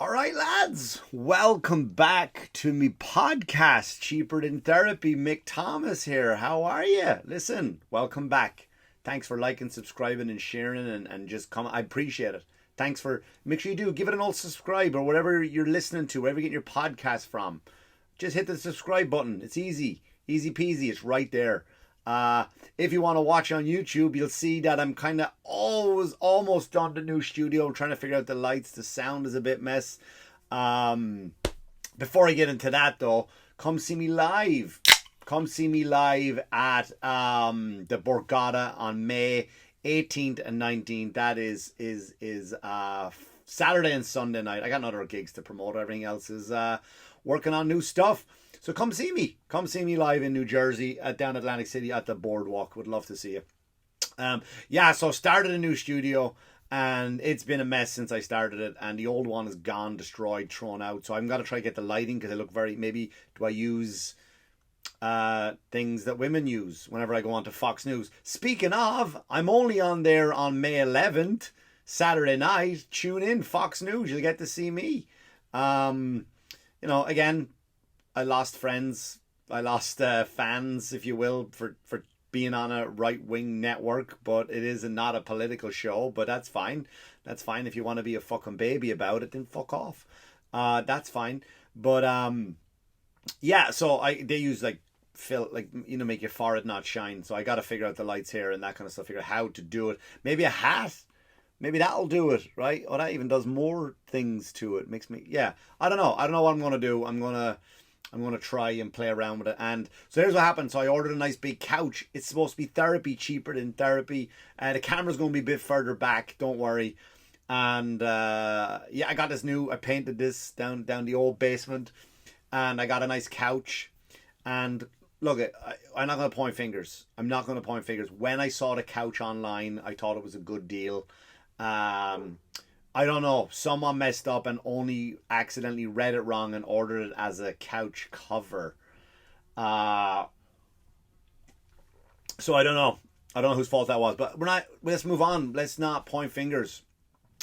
All right, lads, welcome back to me podcast, Cheaper Than Therapy. Mick Thomas here. How are you? Listen, welcome back. Thanks for liking, subscribing, and sharing, and just come. I appreciate it. Thanks for. Make sure you do. Give it an old subscribe or whatever you're listening to, wherever you get your podcast from. Just hit the subscribe button. It's easy peasy. It's right there. If you want to watch on YouTube, you'll see that I'm kind of almost done the new studio. I'm trying to figure out the lights. The sound is a bit mess. Before I get into that though, come see me live. Come see me live at the Borgata on May 18th and 19th. That is Saturday and Sunday night. I got other gigs to promote. Everything else is working on new stuff. So come see me. Come see me live in New Jersey down Atlantic City at the Boardwalk. Would love to see you. So started a new studio and it's been a mess since I started it, and the old one is gone, destroyed, thrown out. So I'm going to try to get the lighting because I look maybe do I use things that women use whenever I go on to Fox News. Speaking of, I'm only on there on May 11th, Saturday night. Tune in, Fox News. You'll get to see me. Again, I lost friends. I lost fans, if you will, for being on a right-wing network. But it is not a political show. But that's fine. That's fine. If you want to be a fucking baby about it, then fuck off. That's fine. But so they use make your forehead not shine. So I got to figure out the lights here and that kind of stuff. Figure out how to do it. Maybe a hat. Maybe that'll do it, right? Or that even does more things to it. Makes me, I don't know. I don't know what I'm going to do. I'm going to try and play around with it. And so here's what happened. So I ordered a nice big couch. It's supposed to be therapy, cheaper than therapy. The camera's going to be a bit further back. Don't worry. And I got this I painted this down the old basement. And I got a nice couch. And look, I'm not going to point fingers. I'm not going to point fingers. When I saw the couch online, I thought it was a good deal. I don't know. Someone messed up and only accidentally read it wrong and ordered it as a couch cover. So I don't know. I don't know whose fault that was. But let's move on. Let's not point fingers.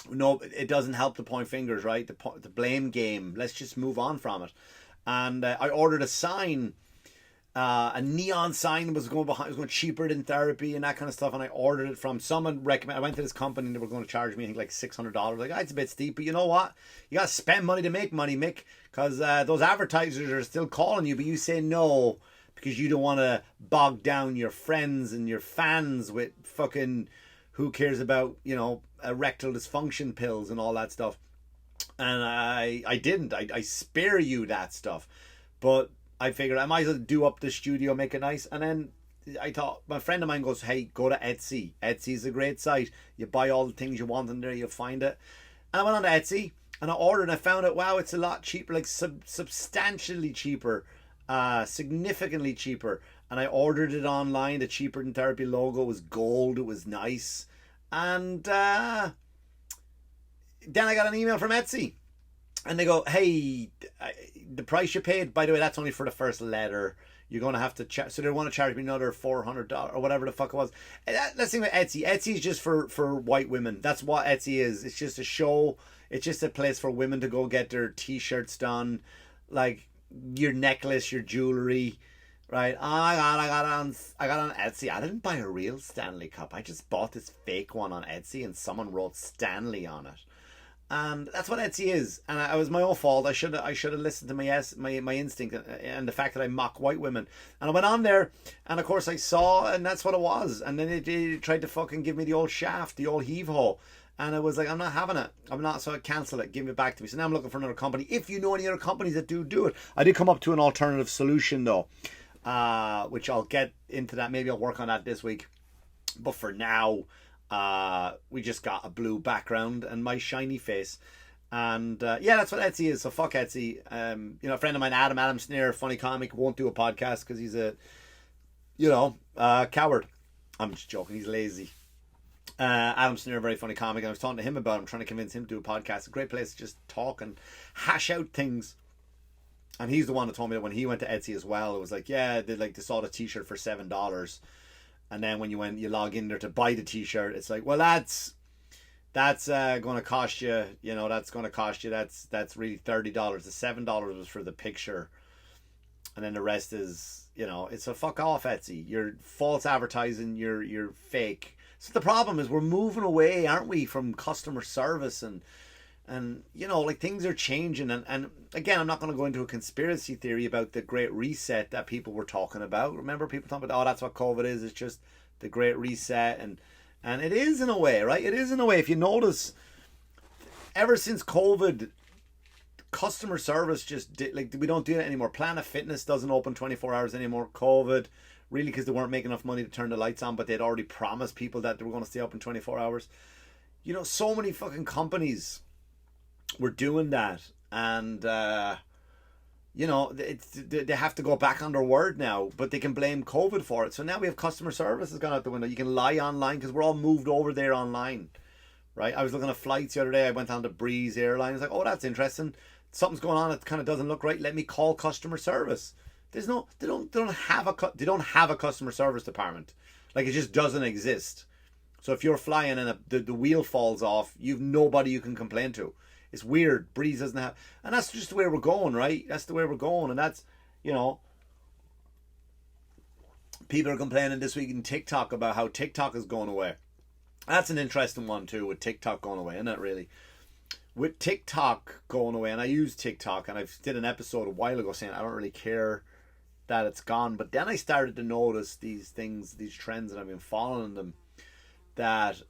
No, it doesn't help to point fingers, right? The blame game. Let's just move on from it. And I ordered a sign. A neon sign was going cheaper than therapy and that kind of stuff, and I ordered it from someone recommended. I went to this company and they were going to charge me, I think, like $600. Like, it's a bit steep, but you know what? You got to spend money to make money, Mick, because those advertisers are still calling you, but you say no because you don't want to bog down your friends and your fans with fucking who cares about erectile dysfunction pills and all that stuff. And I didn't. I spare you that stuff, but I figured I might as well do up the studio, make it nice. And then I thought, my friend of mine goes, hey, go to Etsy. Etsy's a great site. You buy all the things you want in there, you'll find it. And I went on to Etsy and I ordered and I found it, wow, it's a lot cheaper, like substantially cheaper, significantly cheaper. And I ordered it online. The Cheaper Than Therapy logo was gold. It was nice. And then I got an email from Etsy. And they go, hey, the price you paid, by the way, that's only for the first letter. You're going to have to so they want to charge me another $400 or whatever the fuck it was. Let's think about Etsy. Etsy is just for white women. That's what Etsy is. It's just a show. It's just a place for women to go get their t-shirts done, like your necklace, your jewelry, right? I got on Etsy. I didn't buy a real Stanley Cup. I just bought this fake one on Etsy, and someone wrote Stanley on it. And that's what Etsy is, and it was my own fault. I should have listened to my instinct and the fact that I mock white women. And I went on there, and of course I saw, and that's what it was. And then they tried to fucking give me the old shaft, the old heave ho, and I was like, I'm not having it. I'm not. So I cancelled it. Give it back to me. So now I'm looking for another company. If you know any other companies that do it, I did come up to an alternative solution though, which I'll get into that. Maybe I'll work on that this week. But for now, we just got a blue background and my shiny face, and that's what Etsy is. So fuck Etsy. A friend of mine, Adam Snare, funny comic, won't do a podcast because he's a coward. I'm just joking. He's lazy. Adam Snare, very funny comic, and I was talking to him about him, trying to convince him to do a podcast. A great place to just talk and hash out things. And he's the one that told me that when he went to Etsy as well, it was like, they saw the t-shirt for $7. And then when you log in there to buy the t-shirt, it's like, well, that's That's going to cost you. That's going to cost you. That's really $30. The $7 was for the picture, and then the rest is, it's a fuck off, Etsy. You're false advertising. You're fake. So the problem is we're moving away, aren't we, from customer service and like things are changing, and again, I'm not going to go into a conspiracy theory about the Great Reset that people were talking about. Remember, people talking about, oh, that's what COVID is. It's just the Great Reset, and it is in a way, right? It is in a way. If you notice, ever since COVID, customer service just we don't do it anymore. Planet Fitness doesn't open 24 hours anymore. COVID, really, because they weren't making enough money to turn the lights on, but they'd already promised people that they were going to stay open 24 hours. So many fucking companies were doing that, and they have to go back on their word now, but they can blame COVID for it. So now we have customer service has gone out the window. You can lie online because we're all moved over there online, right? I was looking at flights the other day. I went on to Breeze Airline. I was like, oh, that's interesting. Something's going on. It kind of doesn't look right. Let me call customer service. They don't have a customer service department. Like, it just doesn't exist. So if you're flying and the wheel falls off, you've nobody you can complain to. It's weird. Breeze doesn't have, and that's just the way we're going, right? That's the way we're going, and that's, people are complaining this week in TikTok about how TikTok is going away. That's an interesting one too, with TikTok going away, isn't it, really? With TikTok going away, and I use TikTok, and I did an episode a while ago saying I don't really care that it's gone, but then I started to notice these things, these trends, and I've been following them, that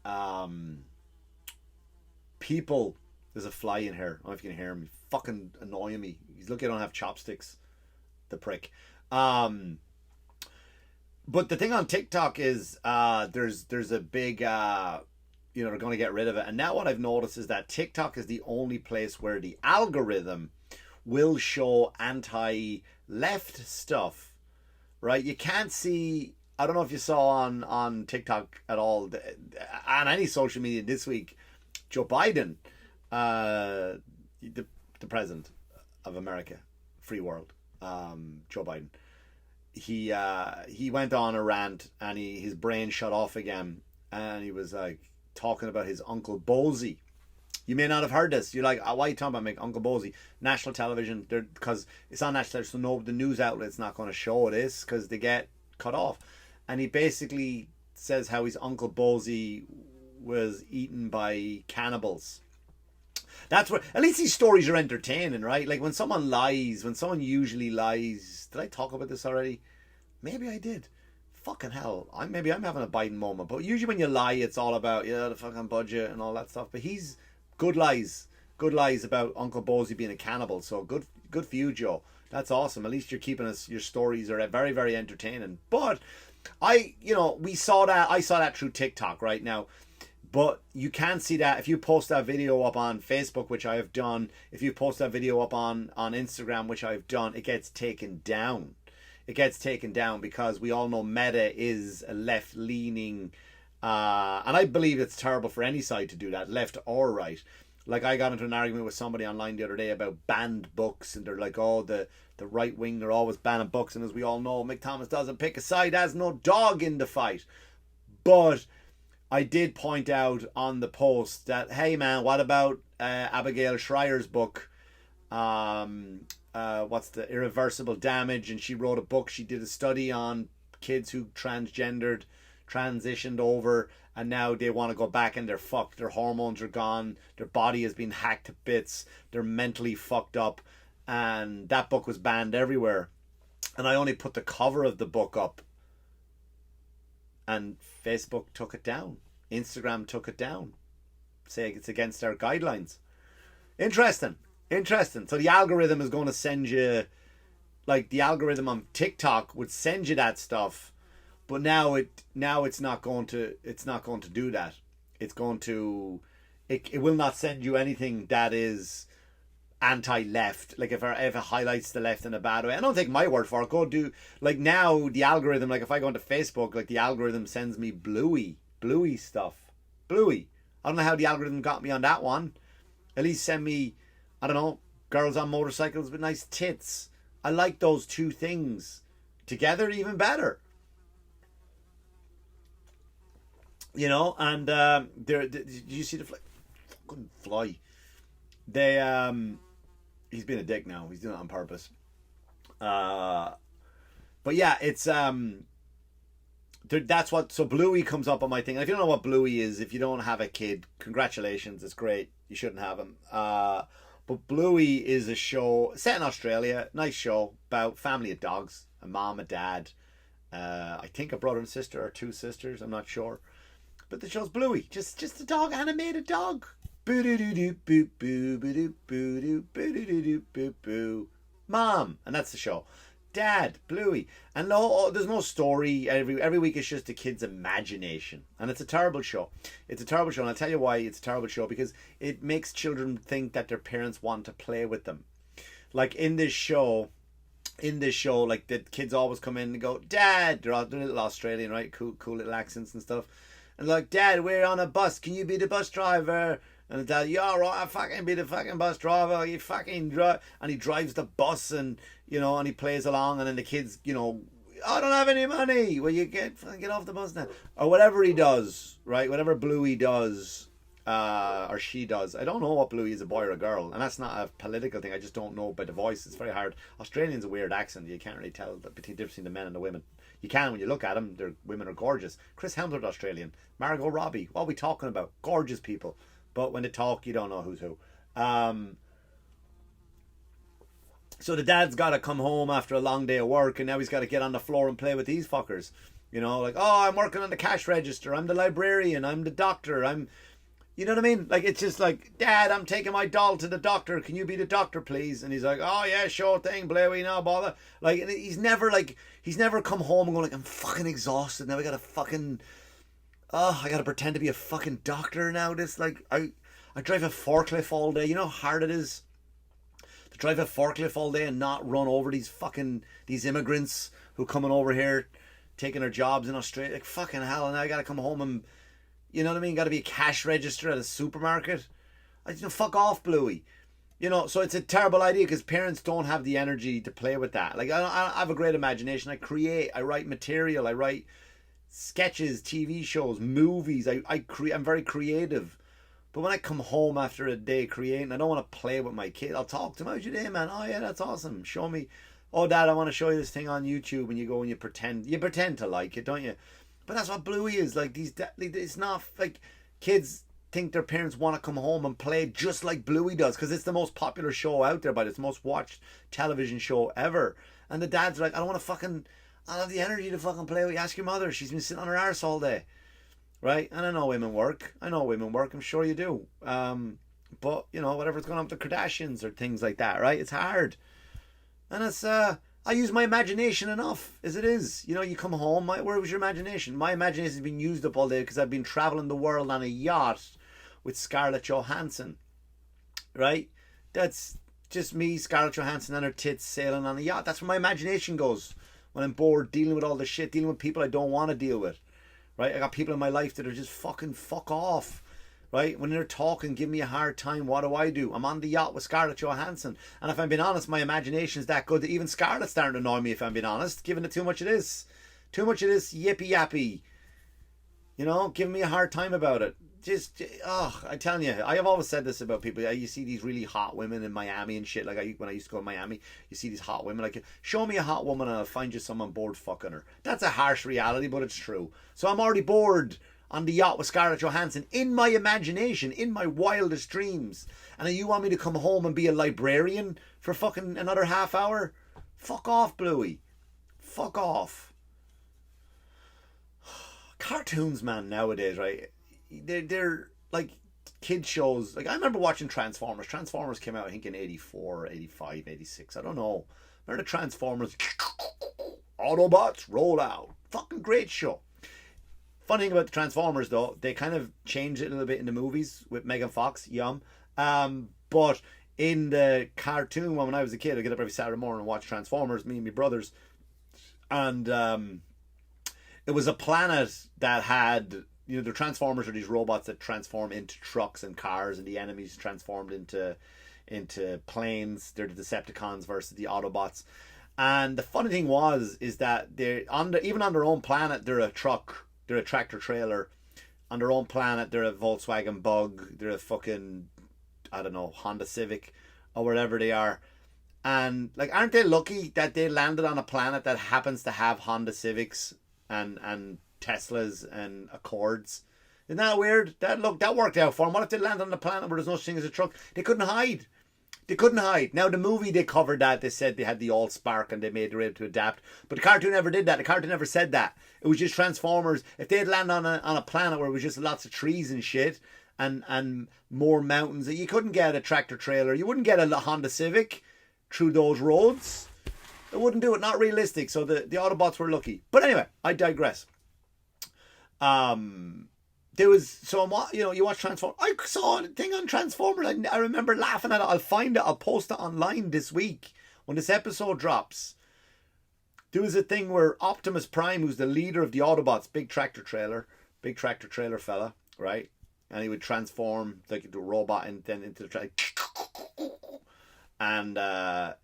people, there's a fly in here. I don't know if you can hear him. He's fucking annoying me. He's lucky I don't have chopsticks. The prick. But the thing on TikTok is there's a big they're going to get rid of it. And now what I've noticed is that TikTok is the only place where the algorithm will show anti-left stuff. Right? You can't see, I don't know if you saw on TikTok at all, on any social media this week, Joe Biden, the president of America, free world, Joe Biden, he went on a rant, and his brain shut off again, and he was like talking about his Uncle Bozy. You may not have heard this. You're like, oh, why are you talking about Uncle Bozy? National television, because it's on national television, so the news outlet's not going to show this because they get cut off. And he basically says how his Uncle Bozy was eaten by cannibals. That's where, at least these stories are entertaining, right? Like when someone usually lies. Did I talk about this already? Maybe I did. Fucking hell. I'm having a Biden moment. But usually when you lie, it's all about, the fucking budget and all that stuff. But he's good lies about Uncle Bozy being a cannibal. So good for you, Joe. That's awesome. At least you're keeping us, your stories are very, very entertaining. But I saw that through TikTok right now. But you can't see that if you post that video up on Facebook, which I have done. If you post that video up on Instagram, which I've done, it gets taken down. It gets taken down because we all know Meta is a left-leaning, and I believe it's terrible for any side to do that, left or right. Like, I got into an argument with somebody online the other day about banned books, and they're like, oh, the right wing, they're always banning books, and as we all know, Mick Thomas doesn't pick a side, has no dog in the fight. But I did point out on the post that, hey man, what about Abigail Schreier's book? What's the Irreversible Damage? And she wrote a book. She did a study on kids who transitioned over, and now they want to go back and they're fucked. Their hormones are gone. Their body has been hacked to bits. They're mentally fucked up. And that book was banned everywhere. And I only put the cover of the book up, and Facebook took it down. Instagram took it down, saying it's against our guidelines. Interesting. So the algorithm is going to send you, like the algorithm on TikTok would send you that stuff, but now it's not going to do that. It will not send you anything that is anti-left. Like if it highlights the left in a bad way, I don't take my word for it. Go do, like, now the algorithm, like if I go into Facebook, like the algorithm sends me Bluey stuff. Bluey. I don't know how the algorithm got me on that one. At least send me, I don't know, girls on motorcycles with nice tits. I like those two things together, even better. And did you see the couldn't fly. They he's being a dick now. He's doing it on purpose. But yeah, it's that's what. So Bluey comes up on my thing. And if you don't know what Bluey is, if you don't have a kid, congratulations, it's great. You shouldn't have him. But Bluey is a show set in Australia. Nice show about family of dogs, a mom, a dad, I think a brother and sister or two sisters. I'm not sure. But the show's Bluey, just a dog, animated dog. Boo doo doo doo boo boo boo doo boo doo boo doo doo boo boo. Mom, and that's the show. Dad, Bluey, and no, there's no story. Every week it's just a kid's imagination, and it's a terrible show. It's a terrible show, and I'll tell you why it's a terrible show, because it makes children think that their parents want to play with them. Like in this show, like the kids always come in and go, Dad, they're all little Australian, right? Cool little accents and stuff, and like, Dad, we're on a bus. Can you be the bus driver? And the dad, yeah, right, I fucking be the fucking bus driver. You fucking drive, and he drives the bus, and and he plays along, and then the kids, I don't have any money. Well, you get off the bus now, or whatever he does, right? Whatever Bluey does, or she does. I don't know what Bluey is, a boy or a girl, and that's not a political thing. I just don't know by the voice. It's very hard. Australian's a weird accent. You can't really tell the difference between the men and the women. You can when you look at them. Their women are gorgeous. Chris Hemsworth, Australian. Margot Robbie. What are we talking about? Gorgeous people. But when they talk, you don't know who's who. So the dad's got to come home after a long day of work, and now he's got to get on the floor and play with these fuckers. Like, oh, I'm working on the cash register. I'm the librarian. I'm the doctor. You know what I mean? Like, it's just like, Dad, I'm taking my doll to the doctor. Can you be the doctor, please? And he's like, oh, yeah, sure thing, Bluey, no bother. Like, and he's never come home and going like, I'm fucking exhausted. Now I got to fucking... Oh, I gotta pretend to be a fucking doctor now. I drive a forklift all day. You know how hard it is to drive a forklift all day and not run over these immigrants who coming over here taking their jobs in Australia. Like, fucking hell, and now I gotta come home and, you know what I mean? Gotta be a cash register at a supermarket. Fuck off, Bluey. So it's a terrible idea, because parents don't have the energy to play with that. Like, I have a great imagination. I write material. I write sketches, TV shows, movies. I'm very creative, but when I come home after a day creating, I don't want to play with my kid. I'll talk to him. How's your day, man? Oh yeah, that's awesome. Show me. Oh, Dad, I want to show you this thing on YouTube. And you go and you pretend to like it, don't you? But that's what Bluey is like. It's not like kids think their parents want to come home and play just like Bluey does, because it's the most popular show out there, but it's the most watched television show ever. And the dads are like, I don't have the energy to fucking play with you. Ask your mother. She's been sitting on her arse all day. Right? And I know women work. I'm sure you do. But, whatever's going on with the Kardashians or things like that, right? It's hard. And it's, I use my imagination enough, as it is. You come home, where was your imagination? My imagination has been used up all day because I've been traveling the world on a yacht with Scarlett Johansson. Right? That's just me, Scarlett Johansson, and her tits sailing on a yacht. That's where my imagination goes. When I'm bored dealing with all the shit, dealing with people I don't want to deal with, right? I got people in my life that are just fucking fuck off, right? When they're talking, give me a hard time, what do? I'm on the yacht with Scarlett Johansson. And if I'm being honest, my imagination is that good that even Scarlett's starting to annoy me, if I'm being honest, giving it too much of this yippy yappy, giving me a hard time about it. I'm telling you, I have always said this about people. You see these really hot women in Miami and shit. Like when I used to go to Miami, you see these hot women. Like, show me a hot woman and I'll find you someone bored fucking her. That's a harsh reality, but it's true. So I'm already bored on the yacht with Scarlett Johansson in my imagination, in my wildest dreams. And you want me to come home and be a librarian for fucking another half hour? Fuck off, Bluey. Fuck off. Cartoons, man, nowadays, right? They're like kid shows. Like, I remember watching Transformers. Transformers came out, I think, in 84, 85, 86. I don't know. Remember the Transformers? Autobots, roll out. Fucking great show. Funny thing about the Transformers, though, they kind of changed it a little bit in the movies with Megan Fox. Yum. But in the cartoon, when I was a kid, I'd get up every Saturday morning and watch Transformers, me and my brothers. And it was a planet that had... the Transformers are these robots that transform into trucks and cars, and the enemies transformed into planes. They're the Decepticons versus the Autobots. And the funny thing is that they're even on their own planet, they're a truck, they're a tractor trailer, on their own planet. They're a Volkswagen Bug. They're a fucking, I don't know, Honda Civic or whatever they are. And like, aren't they lucky that they landed on a planet that happens to have Honda Civics and Teslas and Accords? Isn't that weird? That worked out for them. What if they landed on a planet where there's no such thing as a truck? They couldn't hide. They couldn't hide. Now, the movie, they covered that. They said they had the All-Spark and they made it able to adapt. But the cartoon never did that. The cartoon never said that. It was just Transformers. If they had landed on a planet where it was just lots of trees and shit and more mountains, you couldn't get a tractor trailer. You wouldn't get a Honda Civic through those roads. It wouldn't do it. Not realistic. So the Autobots were lucky. But anyway, I digress. There was, so you watch Transformers. I saw a thing on Transformers. I remember laughing at it. I'll find it. I'll post it online this week when this episode drops. There was a thing where Optimus Prime, who's the leader of the Autobots, big tractor trailer fella, right? And he would transform like into a robot and then into the tractor. And I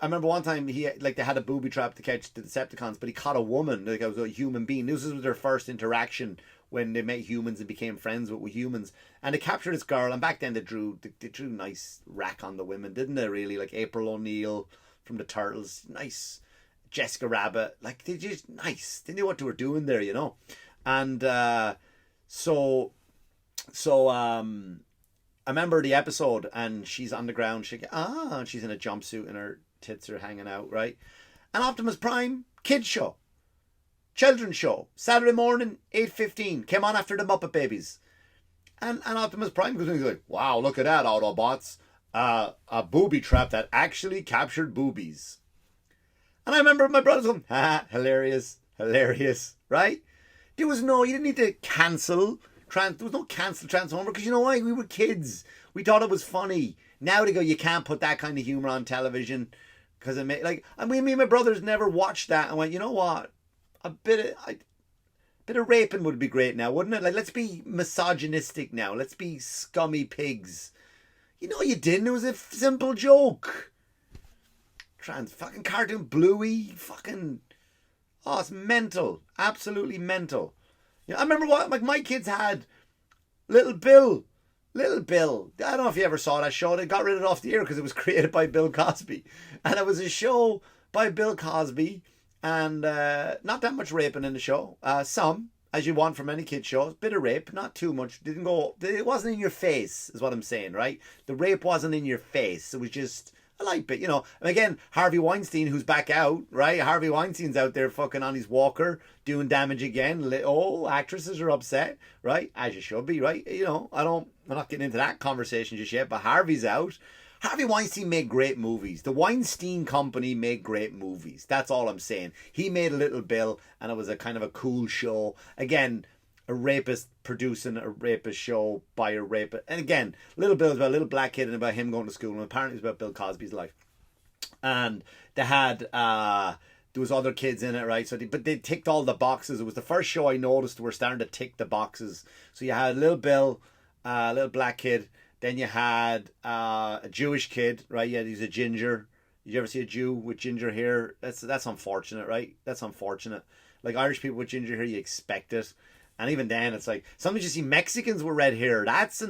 remember one time they had a booby trap to catch the Decepticons, but he caught a woman, like it was a human being. This was their first interaction when they met humans and became friends with humans. And they captured this girl, and back then they drew nice rack on the women, didn't they, really? Like April O'Neil from the Turtles, nice. Jessica Rabbit, like they just nice. They knew what they were doing there, And so I remember the episode, and she's on the ground, and she's in a jumpsuit and her tits are hanging out, right? And Optimus Prime, kids show. Children's show. Saturday morning, 8:15. Came on after the Muppet Babies. And Optimus Prime goes like, wow, look at that, Autobots. A booby trap that actually captured boobies. And I remember my brothers going, hilarious, right? You didn't need to cancel. There was no cancel Transformer, because you know why? We were kids. We thought it was funny. Now they go, you can't put that kind of humor on television, because me and my brothers never watched that and went, you know what? A bit of raping would be great now, wouldn't it? Like, let's be misogynistic now. Let's be scummy pigs. You didn't. It was a simple joke. Fucking cartoon Bluey. Fucking, it's mental. Absolutely mental. I remember my kids had Little Bill. I don't know if you ever saw that show. They got rid of it off the air because it was created by Bill Cosby. And it was a show by Bill Cosby. And not that much raping in the show. Some, as you want from any kid show. Bit of rape, not too much. It wasn't in your face, is what I'm saying, right? The rape wasn't in your face. It was just a light bit, And again, Harvey Weinstein, who's back out, right? Harvey Weinstein's out there fucking on his walker, doing damage again. Actresses are upset, right? As you should be, right? I'm not getting into that conversation just yet, but Harvey's out. Harvey Weinstein made great movies. The Weinstein Company made great movies. That's all I'm saying. He made a Little Bill, and it was a kind of a cool show. Again, a rapist producing a rapist show by a rapist. And again, Little Bill is about a little black kid and about him going to school. And apparently it's about Bill Cosby's life. And they had, there was other kids in it, right? But they ticked all the boxes. It was the first show I noticed were starting to tick the boxes. So you had Little Bill, a little black kid. Then you had a Jewish kid, right? Yeah, he's a ginger. Did you ever see a Jew with ginger hair? That's unfortunate, right? That's unfortunate. Like Irish people with ginger hair, you expect it. And even then, it's like sometimes you see Mexicans with red hair. That's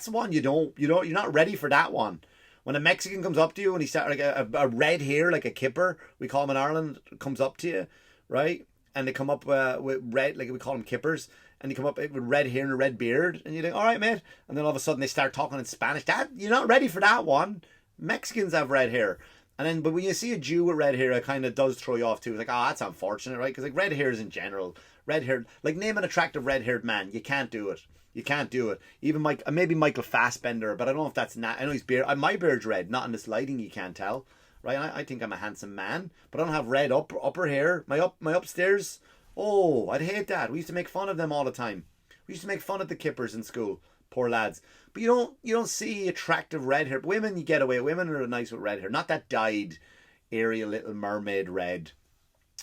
one you're not ready for that one. When a Mexican comes up to you and he starts like a red hair, like a kipper, we call them in Ireland, comes up to you, right? And they come up with red, like we call them kippers, and they come up with red hair and a red beard, and you're like, all right, mate. And then all of a sudden they start talking in Spanish. That you're not ready for that one. Mexicans have red hair. But when you see a Jew with red hair, it kind of does throw you off too. It's like, that's unfortunate, right? Because like red hairs in general, like name an attractive red-haired man. You can't do it. Even maybe Michael Fassbender, but I don't know if that's not. I know his beard. My beard's red. Not in this lighting, you can't tell, right? I think I'm a handsome man, but I don't have red upper hair. My upstairs. Oh, I'd hate that. We used to make fun of them all the time. We used to make fun of the kippers in school. Poor lads. But you don't see attractive red hair. Women, you get away. Women are nice with red hair. Not that dyed Ariel Little Mermaid red.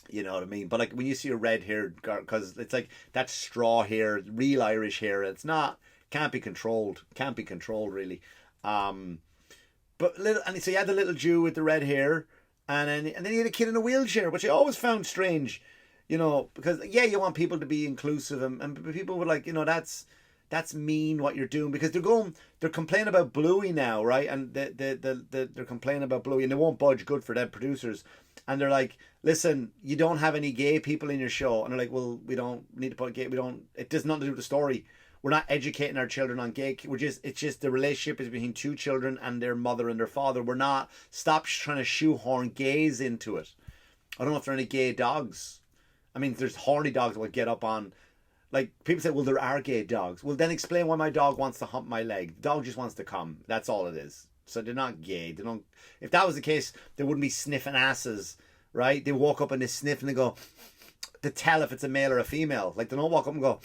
You know what I mean? But like when you see a red-haired girl, because it's like that straw hair, real Irish hair. It's not, can't be controlled really. So you had the little Jew with the red hair, and then you had a kid in a wheelchair, which I always found strange. You know, because yeah, you want people to be inclusive, and people would like, that's mean what you're doing, because they're complaining about Bluey now, right? And they're complaining about Bluey, and they won't budge. Good for them producers. And they're like, listen, you don't have any gay people in your show. And they're like, well, we don't need to put gay. We don't. It does nothing to do with the story. We're not educating our children on gay. It's just the relationship is between two children and their mother and their father. We're not. Stop trying to shoehorn gays into it. I don't know if there are any gay dogs. I mean, there's horny dogs that will get up on. Like, people say, well, there are gay dogs. Well, then explain why my dog wants to hump my leg. The dog just wants to come. That's all it is. So they're not gay. They don't. If that was the case, they wouldn't be sniffing asses, right? They walk up and they sniff and they go to tell if it's a male or a female. Like, they don't walk up and go,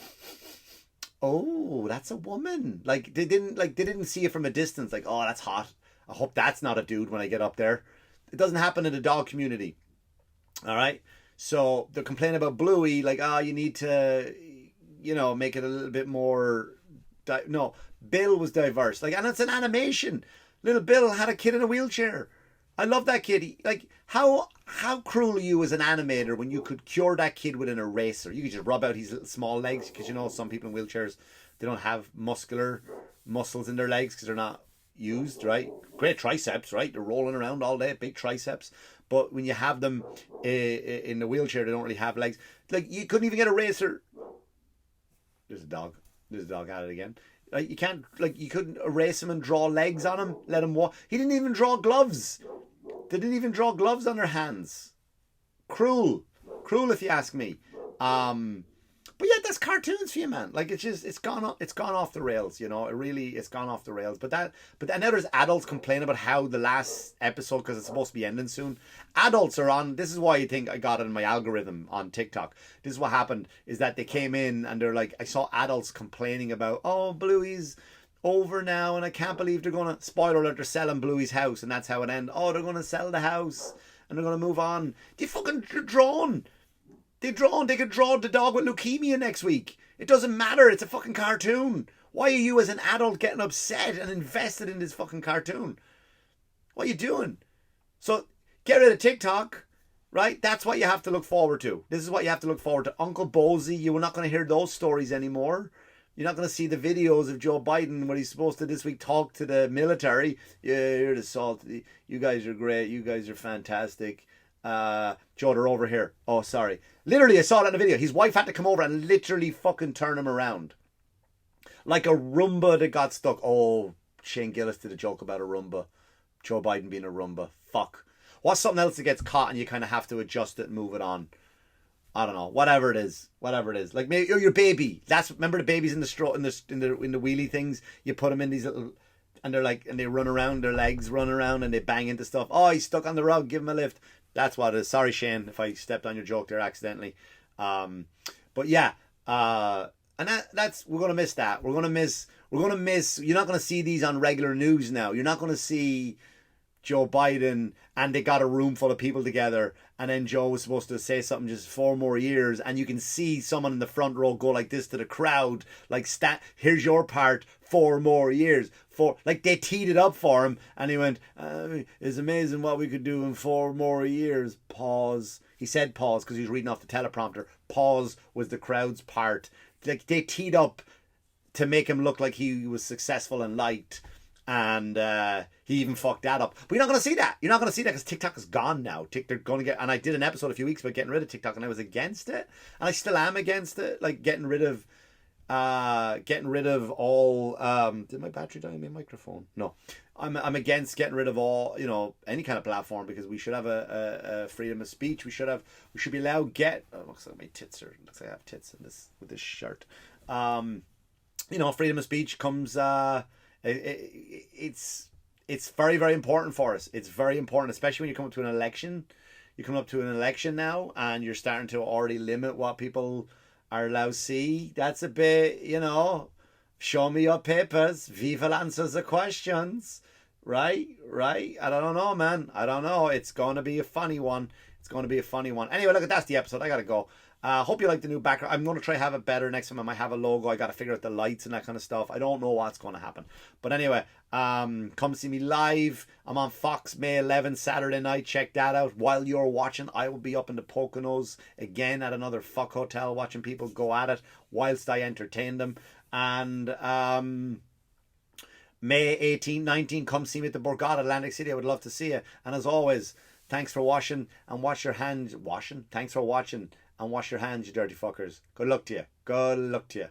oh, that's a woman. Like, they didn't see it from a distance. Like, oh, that's hot. I hope that's not a dude when I get up there. It doesn't happen in the dog community. All right. So they're complaining about Bluey, like, you need to, make it a little bit more. No, Bill was diverse. Like, and it's an animation. Little Bill had a kid in a wheelchair. I love that kid. How cruel are you as an animator when you could cure that kid with an eraser? You could just rub out his little small legs, because some people in wheelchairs, they don't have muscular muscles in their legs because they're not used, right? Great triceps, right? They're rolling around all day, big triceps. But when you have them in the wheelchair, they don't really have legs. Like, you couldn't even get a eraser. There's a dog. At it again. Like, you can't, you couldn't erase him and draw legs on him, let him walk. He didn't even draw gloves. They didn't even draw gloves on their hands. Cruel if you ask me. But yeah, that's cartoons for you, man. Like, it's gone off the rails, it's gone off the rails. But now there's adults complaining about how the last episode, because it's supposed to be ending soon, adults are on. This is why you think I got it in my algorithm on TikTok. This is what happened, is that they came in and they're like, I saw adults complaining about, oh, Bluey's over now and I can't believe they're gonna, spoiler alert, they're selling Bluey's house, and that's how it ends. Oh, they're gonna sell the house and they're gonna move on. They fucking drawn. They could draw the dog with leukemia next week. It doesn't matter. It's a fucking cartoon. Why are you as an adult getting upset and invested in this fucking cartoon? What are you doing? So get rid of TikTok, right? That's what you have to look forward to. This is what you have to look forward to. Uncle Bozy, you're not going to hear those stories anymore. You're not going to see the videos of Joe Biden where he's supposed to this week talk to the military. Yeah, you're the salt. You guys are great. You guys are fantastic. Joe, they're over here. Oh, sorry. Literally, I saw that in the video. His wife had to come over and literally fucking turn him around. Like a Roomba that got stuck. Oh, Shane Gillis did a joke about a Roomba. Joe Biden being a Roomba. Fuck. What's something else that gets caught and you kind of have to adjust it and move it on? I don't know. Whatever it is. Like, maybe your baby. Remember the babies in the straw, in the wheelie things? You put them in these little, and they're like, and they run around, their legs run around and they bang into stuff. Oh, he's stuck on the rug. Give him a lift. That's what it is. Sorry, Shane, if I stepped on your joke there accidentally. But yeah, and that's, we're gonna miss that. We're gonna miss. You're not gonna see these on regular news now. You're not gonna see Joe Biden and they got a room full of people together, and then Joe was supposed to say something, just 4 more years, and you can see someone in the front row go like this to the crowd, like, here's your part, 4 more years. Like, they teed it up for him, and he went, it's amazing what we could do in 4 more years. Pause. He said pause because he was reading off the teleprompter. Pause was the crowd's part. Like, they teed up to make him look like he was successful and liked, and he even fucked that up. But you're not going to see that. You're not going to see that because TikTok is gone now. They're going to get, and I did an episode a few weeks about getting rid of TikTok, and I was against it, and I still am against it. Like, getting rid of all. Did my battery die in my microphone? No, I'm against getting rid of all, any kind of platform, because we should have a freedom of speech. We should be allowed looks like my tits looks like I have tits in this with this shirt. Freedom of speech comes. It's very, very important for us. It's very important, especially when you come up to an election. You come up to an election now, and you're starting to already limit what people are allowed to see. That's a bit, show me your papers. We will answer the questions. Right? I don't know, man. I don't know. It's going to be a funny one. Anyway, look, that's the episode. I got to go. Hope you like the new background. I'm going to try have it better next time. I might have a logo. I got to figure out the lights and that kind of stuff. I don't know what's going to happen. But anyway, come see me live. I'm on Fox May 11th, Saturday night. Check that out. While you're watching, I will be up in the Poconos again at another fuck hotel watching people go at it whilst I entertain them. And May 18, 19, come see me at the Borgata, Atlantic City. I would love to see you. And as always, thanks for watching and wash your hands. Thanks for watching and wash your hands, you dirty fuckers. Good luck to you. Good luck to you.